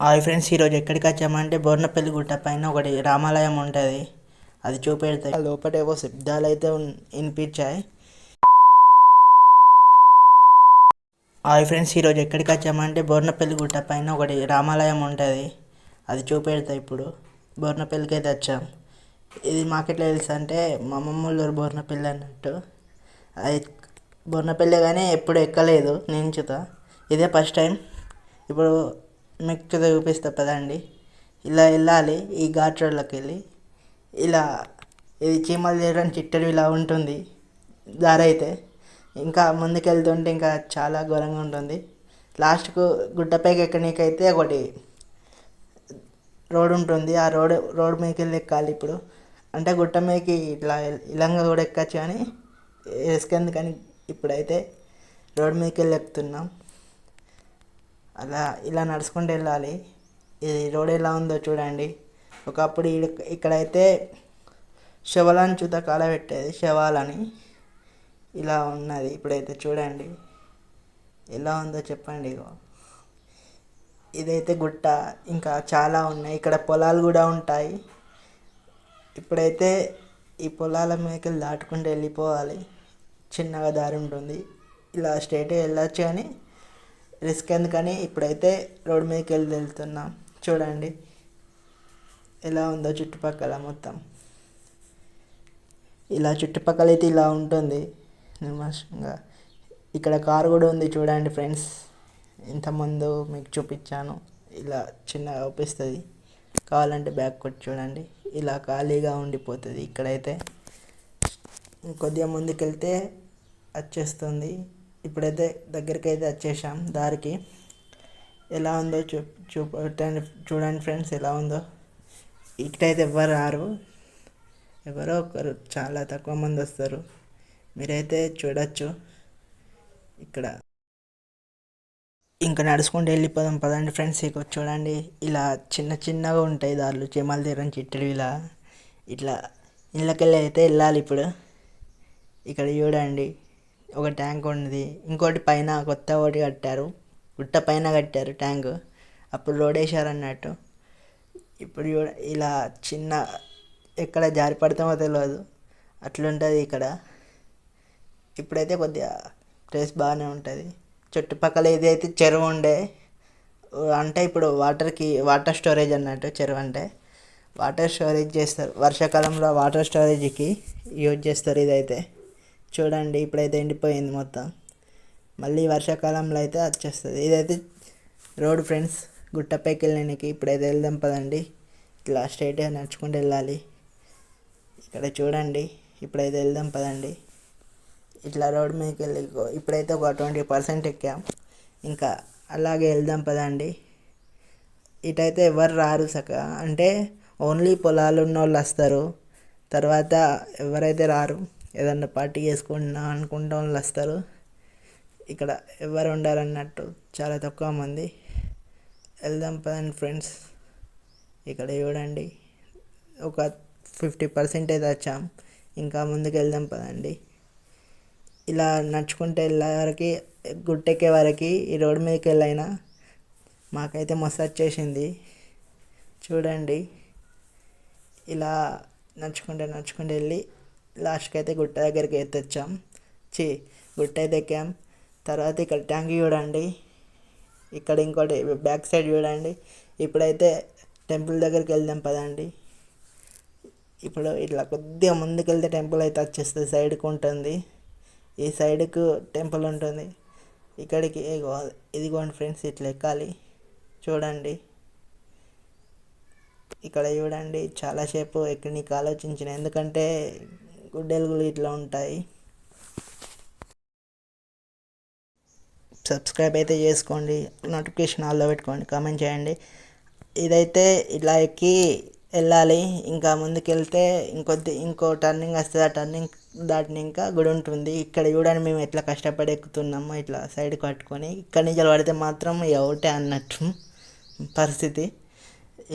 Hi friends, ఈరోజు ఎక్కడికి వచ్చామంటే బోర్నపల్లి గుట్ట పైన ఒకటి రామాలయం ఉంటుంది. అది చూపెడతాయి. లోపల ఏవో శబ్దాలు అయితే వినిపించాయి. హాయ్ ఫ్రెండ్స్, ఈరోజు ఎక్కడికి వచ్చామంటే బోర్నపల్లి గుట్ట పైన ఒకటి రామాలయం ఉంటుంది. అది చూపెడతాయి. ఇప్పుడు బోర్నపల్లికి అయితే వచ్చాం. ఇది మాకెట్లా తెలుసు అంటే మా అమ్మమ్మోళ్ళూరు బోర్నపల్లి అన్నట్టు. అది బోర్నపల్లి కానీ ఎప్పుడు ఎక్కలేదు. నేను చూత ఇదే ఫస్ట్ టైం. ఇప్పుడు మీకు చూపిస్తా పదండి. ఇలా వెళ్ళాలి. ఈ ఘాట్ రోడ్లోకి వెళ్ళి ఇలా ఇది చీమలు చేయడానికి చిట్టడి ఇలా ఉంటుంది దారి అయితే. ఇంకా ముందుకు వెళ్తుంటే ఇంకా చాలా ఘోరంగా ఉంటుంది. లాస్ట్కు గుట్టపైకి ఎక్కడానికైతే ఒకటి రోడ్ ఉంటుంది. ఆ రోడ్ మీదకి వెళ్ళి ఎక్కాలి. ఇప్పుడు అంటే గుట్ట మీదకి ఇట్లా ఇలంగా కూడా ఎక్కచ్చు కానీ రిస్క్ ఎందుకని ఇప్పుడైతే రోడ్ మీదకి వెళ్ళి ఎక్కుతున్నాం. అలా ఇలా నడుచుకుంటూ వెళ్ళాలి. ఇది రోడ్ ఎలా ఉందో చూడండి. ఒకప్పుడు ఇక్కడైతే శవాలను చూత కాలబెట్టేది, శవాలని. ఇలా ఉన్నది. ఇప్పుడైతే చూడండి ఎలా ఉందో చెప్పండి. ఇదైతే గుట్ట. ఇంకా చాలా ఉన్నాయి. ఇక్కడ పొలాలు కూడా ఉంటాయి. ఇప్పుడైతే ఈ పొలాల మీదకి వెళ్ళి దాటుకుంటూ వెళ్ళిపోవాలి. చిన్నగా దారి ఉంటుంది. ఇలా స్ట్రైట్గా వెళ్ళొచ్చు కానీ రిస్క్ ఎందుకని ఇప్పుడైతే రోడ్ మీదకి వెళ్తున్నాం. చూడండి ఎలా ఉందో చుట్టుపక్కల మొత్తం. ఇలా చుట్టుపక్కల అయితే ఇలా ఉంటుంది నిమ్మషంగా. ఇక్కడ కారు కూడా ఉంది చూడండి ఫ్రెండ్స్. ఇంతకుముందు మీకు చూపించాను. ఇలా చిన్నగా అవుపిస్తుంది. కావాలంటే బ్యాక్ కొట్టి చూడండి. ఇలా ఖాళీగా ఉండిపోతుంది. ఇక్కడైతే కొద్దిగా ముందుకెళ్తే వచ్చేస్తుంది. ఇప్పుడైతే దగ్గరికి అయితే వచ్చేసాం దారికి. ఎలా ఉందో చూడండి ఫ్రెండ్స్ ఎలా ఉందో. ఇక్కడైతే ఎవ్వరు రారు. ఎవరో ఒకరు, చాలా తక్కువ మంది వస్తారు. మీరైతే చూడొచ్చు ఇక్కడ. ఇంకా నడుచుకుంటూ వెళ్ళిపోదాం పదండి ఫ్రెండ్స్. ఇక చూడండి ఇలా చిన్న చిన్నగా ఉంటాయి దారులు. చీమల తీరం చిట్టడి ఇలా ఇట్లా ఇళ్ళకెళ్ళి అయితే వెళ్ళాలి. ఇప్పుడు ఇక్కడ చూడండి ఒక ట్యాంక్ ఉంది. ఇంకోటి పైన కొత్త ఒకటి కట్టారు. గుట్ట పైన కట్టారు ట్యాంకు. అప్పుడు రోడ్ వేసారు అన్నట్టు. ఇప్పుడు ఇలా చిన్న ఎక్కడ జారి పడతామో తెలియదు అట్లుంటుంది ఇక్కడ. ఇప్పుడైతే కొద్దిగా ప్లేస్ బాగానే ఉంటుంది. చుట్టుపక్కల ఏదైతే చెరువు ఉండే అంటే ఇప్పుడు వాటర్ స్టోరేజ్ అన్నట్టు. చెరువు అంటే వాటర్ స్టోరేజ్ చేస్తారు. వర్షాకాలంలో వాటర్ స్టోరేజ్కి యూజ్ చేస్తారు. ఇదైతే చూడండి ఇప్పుడైతే ఎండిపోయింది మొత్తం. మళ్ళీ వర్షాకాలంలో అయితే వచ్చేస్తుంది. ఇదైతే రోడ్ ఫ్రెండ్స్ గుట్టపైకి వెళ్ళడానికి. ఇప్పుడైతే వెళ్దాం పదండి. ఇట్లా స్ట్రైట్గా నడుచుకుంటూ వెళ్ళాలి. ఇక్కడ చూడండి ఇప్పుడైతే వెళ్దాం పదండి. ఇట్లా రోడ్ మీదకి వెళ్ళి ఇప్పుడైతే ఒక 20% ఎక్కాం. ఇంకా అలాగే వెళ్దాం పదండి. ఇటైతే ఎవరు రారు సకా అంటే ఓన్లీ పొలాలు ఉన్న వాళ్ళు వస్తారు. తర్వాత ఎవరైతే రారు. ఏదన్నా పార్టీ చేసుకుంటున్నా అనుకుంటే వాళ్ళు వస్తారు. ఇక్కడ ఎవరు ఉండరు అన్నట్టు. చాలా తక్కువ మంది. వెళ్దాం పదండి ఫ్రెండ్స్. ఇక్కడ చూడండి ఒక 50% అయితే వచ్చాం. ఇంకా ముందుకు వెళ్దాం పదండి. ఇలా నడుచుకుంటే వెళ్ళే వరకు గుట్టెక్కే వరకు ఈ రోడ్డు మీదకి వెళ్ళైనా మాకైతే మస్తు వచ్చేసింది. చూడండి ఇలా నడుచుకుంటూ వెళ్ళి లాస్ట్కి అయితే గుట్ట దగ్గరికి అయితే వచ్చాం. గుట్ట అయితే ఎక్కాం. తర్వాత ఇక్కడ ట్యాంక్ చూడండి. ఇక్కడ ఇంకోటి బ్యాక్ సైడ్ చూడండి. ఇప్పుడైతే టెంపుల్ దగ్గరికి వెళ్దాం పదండి. ఇప్పుడు ఇట్లా కొద్దిగా ముందుకు వెళ్తే టెంపుల్ అయితే వచ్చేస్తుంది. సైడ్కి ఉంటుంది. ఈ సైడ్కు టెంపుల్ ఉంటుంది. ఇక్కడికి ఇదిగోండి ఫ్రెండ్స్ ఇట్లా ఎక్కాలి. చూడండి ఇక్కడ చూడండి చాలాసేపు ఎక్కడికి ఆలోచించిన. ఎందుకంటే గుడ్డెలుగులు ఇట్లా ఉంటాయి. సబ్స్క్రైబ్ అయితే చేసుకోండి. నోటిఫికేషన్ ఆల్లో పెట్టుకోండి. కామెంట్ చేయండి. ఇదైతే ఇలా ఎక్కి వెళ్ళాలి. ఇంకా ముందుకు వెళ్తే ఇంకో టర్నింగ్ వస్తుంది. ఆ టర్నింగ్ దాటినాక గుడి ఉంటుంది. ఇక్కడ చూడండి మేము ఎట్లా కష్టపడి ఎక్కుతున్నామో ఇట్లా సైడ్ కట్టుకొని. ఇక్కడ నుంచి పడితే మాత్రం ఒకటే అన్నట్టు పరిస్థితి.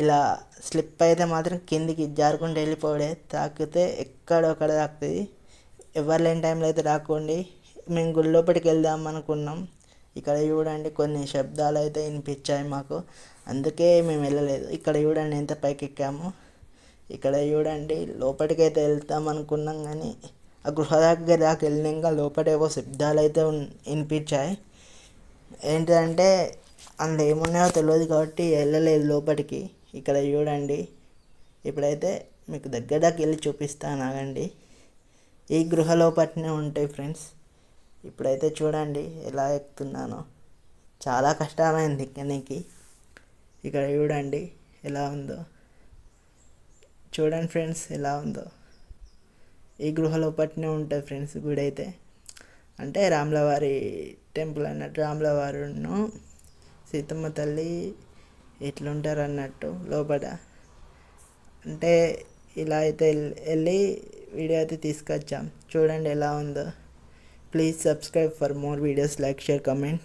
ఇలా స్లిప్ అయితే మాత్రం కిందికి జారుకుంటూ వెళ్ళిపోవడే. తాకితే ఎక్కడొక్కడ తాకుతుంది. ఎవరు లేని టైంలో అయితే రాకండి. మేము గుడి లోపలికి వెళ్దాం అనుకున్నాం. ఇక్కడ చూడండి కొన్ని శబ్దాలు అయితే వినిపించాయి మాకు, అందుకే మేము వెళ్ళలేదు. ఇక్కడ చూడండి ఎంత పైకి ఎక్కాము. ఇక్కడ చూడండి లోపలికి అయితే వెళ్తాం అనుకున్నాం కానీ ఆ గృహ దగ్గర దాకా వెళ్ళినాక లోపలేవో శబ్దాలు అయితే వినిపించాయి. ఏంటంటే అందులో ఏమున్నాయో తెలియదు కాబట్టి వెళ్ళలేదు లోపలికి. ఇక్కడ చూడండి ఇప్పుడైతే మీకు దగ్గర దాకా వెళ్ళి చూపిస్తాను ఆగండి. ఈ గృహ లోపలనే ఉంటాయి ఫ్రెండ్స్. ఇప్పుడైతే చూడండి ఎలా ఎక్కుతున్నానో, చాలా కష్టమైంది ఎక్కడానికి. ఇక్కడ చూడండి ఎలా ఉందో, చూడండి ఫ్రెండ్స్ ఎలా ఉందో. ఈ గృహ లోపలనే ఉంటుంది ఫ్రెండ్స్ గుడి అయితే. అంటే రాములవారి టెంపుల్ అన్నట్టు, రాములవారును సీతమ్మ తల్లి ఎట్లుంటారు అన్నట్టు లోపల. అంటే ఇలా అయితే వెళ్ళి వీడియో అయితే తీసుకొచ్చాం. చూడండి ఎలా ఉందో. Please subscribe for more videos, like, share, comment.